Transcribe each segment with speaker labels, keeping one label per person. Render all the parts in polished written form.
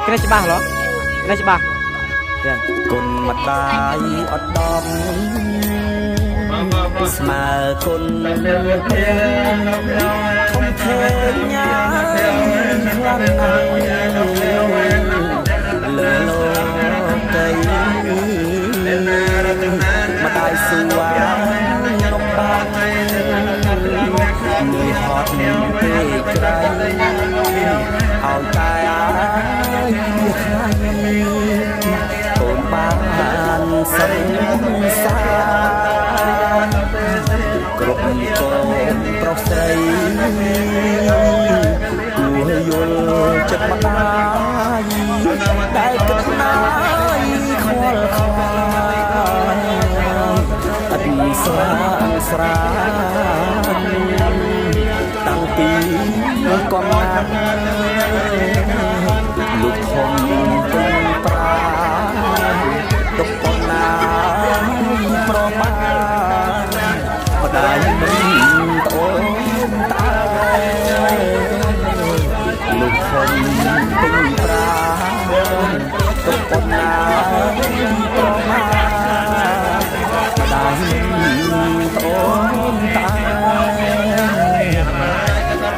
Speaker 1: cáiច្បាស់ហ៎cáiច្បាស់ទៀតគុណម្ដាយអត់ដំស្មើគុណធំធេងញ៉ាខ្លាំងណាស់លើលោកីម្ដាយសួរនំបានមួយហត់ពេកក្រៃឲ្យតែកូនបានសិក្សាគ្រប់កូនប្រុសស្រីគួរយល់ចិត្តម្ដាយដែលគិតណាយខ្វល់ខ្វាយអត់ស្រាស្រាតាំងពីកំណាត់លោកធំពេញប្រាទុកប៉ុណ្ណាប្រមាម្ដាយមិនត្អូនតាលោកធំពេញប្រាទុកប៉ុណ្ណាប្រមាម្ដាយមិនត្អូនតា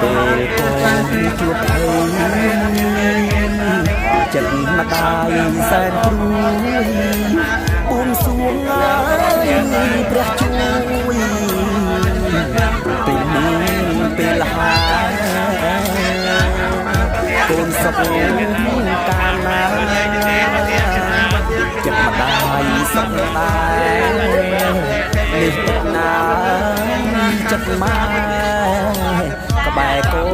Speaker 1: ពេលកូនជួបភ័យចិត្តម្ដាយសែនព្រួយបួងសួងព្រះជួយពេលនេះពេលហើយកូនសុខកាលណាចិត្តម្ដាយសុខដែរនេះណាចិត្តម៉ែក្បែរកូ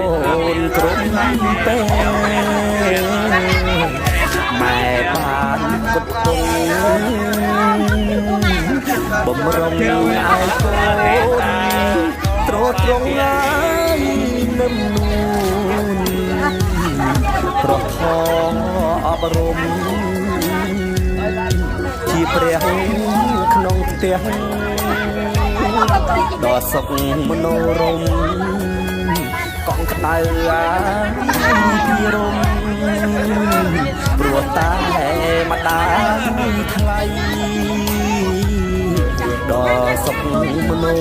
Speaker 1: នគ្រប់ពេលម៉ែបានគត់ទុំបំរុងឲ្យកូនត្រត្រង់ហើយនឹមនួនប្រខអប់រំជាព្រះក្នុងផ្ទះដ៏សុខមនោរម្យកងក្តៅពីរំព្រោះតែម្ដាយថ្លៃដ៏សុខមនោ